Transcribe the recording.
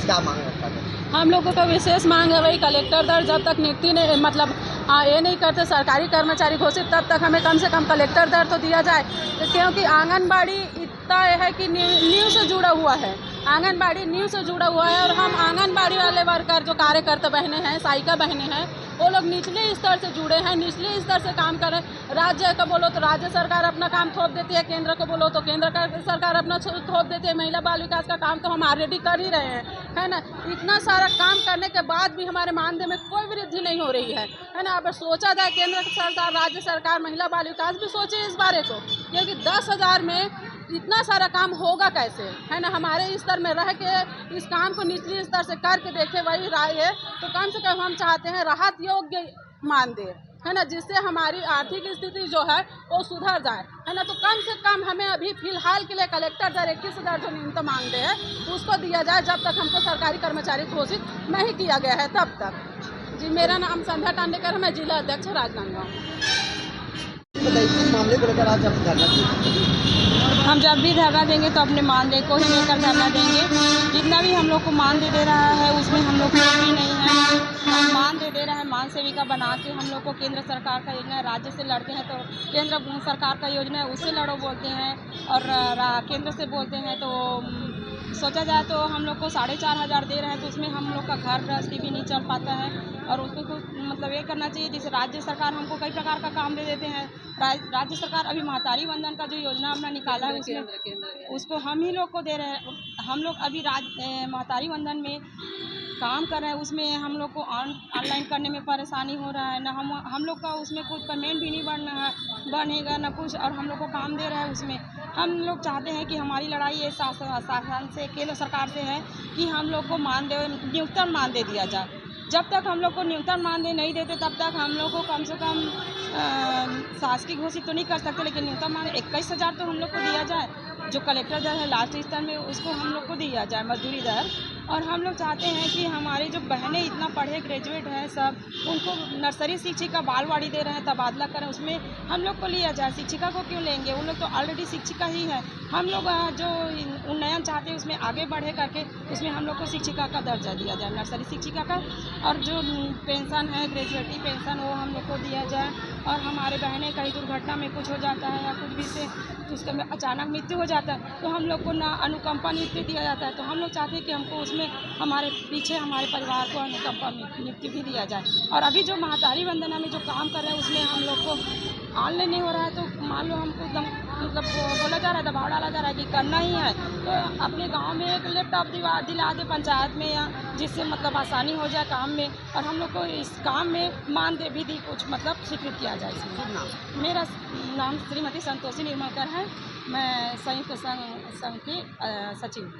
विशेष क्या मांग रखा है? हम लोगों का विशेष मांग है वही कलेक्टर दर जब तक नियुक्ति ने मतलब ये नहीं करते सरकारी कर्मचारी घोषित तब तक हमें कम से कम कलेक्टर दर तो दिया जाए, क्योंकि आंगनबाड़ी इतना है कि नींव से जुड़ा हुआ है। आंगनबाड़ी नींव से जुड़ा हुआ है और हम आंगनबाड़ी वाले वर्कर जो कार्यकर्ता बहनें हैं, सहायिका बहनें हैं, वो लोग निचले स्तर से जुड़े हैं, निचले स्तर से काम कर रहे हैं। राज्य का बोलो तो राज्य सरकार अपना काम थोप देती है, केंद्र को बोलो तो केंद्र का सरकार अपना थोप देती है। महिला बाल विकास का काम तो हम ऑलरेडी कर ही रहे हैं, है ना। इतना सारा काम करने के बाद भी हमारे मानदेय में कोई वृद्धि नहीं हो रही है ना। अब सोचा जाए केंद्र सरकार, राज्य सरकार, महिला बाल विकास भी सोचे इस बारे को, क्योंकि 10,000 में इतना सारा काम होगा कैसे, है ना। हमारे स्तर में रह के इस काम को निचले स्तर से करके देखे वही राय है। तो कम से कम हम चाहते हैं राहत योग्य मानदेय, है ना, जिससे हमारी आर्थिक स्थिति जो है वो सुधर जाए, है ना। तो कम से कम हमें अभी फिलहाल के लिए कलेक्टर दर 21,000 जो न्यूनतम मानदेय है उसको दिया जाए, जब तक हमको सरकारी कर्मचारी घोषित नहीं किया गया है तब तक। जी, मेरा नाम संध्या टांडेकर है, मैं जिला अध्यक्ष राजनांदगांव। इस मामले को लेकर आज आप धरना हम जब भी धरना देंगे तो अपने मानदेय को ही लेकर धरना देंगे। जितना भी हम लोग को मानदेय दे रहा है उसमें हम लोग को भी नहीं है। हम मानदेय दे रहा है, मान सेविका बना के हम लोग को केंद्र सरकार का योजना है, राज्य से लड़ते हैं तो केंद्र सरकार का योजना है उससे लड़ो बोलते हैं, और केंद्र से बोलते हैं तो सोचा जाए तो हम लोग को 4,500 दे रहे हैं, तो उसमें हम लोग का घर गृहस्थी भी नहीं चल पाता है। और उसको कुछ मतलब ये करना चाहिए, जैसे राज्य सरकार हमको कई प्रकार का काम दे देते हैं। राज्य सरकार अभी महतारी वंदन का जो योजना अपना निकाला है उसमें उसको हम ही लोग को दे रहे हैं। हम लोग अभी महतारी वंदन में काम कर रहे हैं, उसमें हम लोग को ऑनलाइन करने में परेशानी हो रहा है ना। हम लोग का उसमें कुछ पेमेंट भी नहीं बनेगा ना कुछ, और हम लोग को काम दे रहा है उसमें। हम लोग चाहते हैं कि हमारी लड़ाई ये शासन से, केंद्र सरकार से है कि हम लोग को मानदेय, न्यूनतम मानदेय दिया जाए। जब तक हम लोग को न्यूनतम मानदेय नहीं देते तब तक हम लोग को कम से कम शासकीय घोषित तो नहीं कर सकते, लेकिन न्यूनतम मानदेय 21,000 तो हम लोग को दिया जाए। जो कलेक्टर दर है लास्ट स्तर में उसको हम लोग को दिया जाए मजदूरी दर। और हम लोग चाहते हैं कि हमारी जो बहनें इतना पढ़े ग्रेजुएट हैं सब, उनको नर्सरी शिक्षिका बालवाड़ी दे रहे हैं तबादला करें, उसमें हम लोग को लिया जाए। शिक्षिका को क्यों लेंगे, उन लोग तो ऑलरेडी शिक्षिका ही है। हम लोग जो उन्नयन चाहते हैं उसमें आगे बढ़े करके उसमें हम लोग को शिक्षिका का दर्जा दिया जाए, नर्सरी शिक्षिका का। और जो पेंशन है ग्रेजुएटी पेंशन वो हम लोग को दिया जाए। और हमारे बहनें कहीं दुर्घटना में कुछ हो जाता है या कुछ भी से उसका अचानक मृत्यु हो जाता है तो हम लोग को ना अनुकंपा नियुक्ति दिया जाता है। तो हम लोग चाहते हैं कि हमको उसमें हमारे पीछे हमारे परिवार को अनुकंपा नियुक्ति भी दिया जाए। और अभी जो महतारी वंदना में जो काम कर रहे हैं उसमें हम लोग को ऑनलाइन नहीं हो रहा है, तो मान लो हमको एकदम मतलब बोला जा रहा है, दबाव डाला जा रहा है कि करना ही है, तो अपने गांव में एक लैपटॉप दिला दे पंचायत में, या जिससे मतलब आसानी हो जाए काम में, और हम लोग को इस काम में मानदेय भी दी कुछ मतलब स्वीकृत किया जाए इसमें। मेरा नाम श्रीमती संतोषी निर्मलकर है, मैं संयुक्त संघ की सचिव।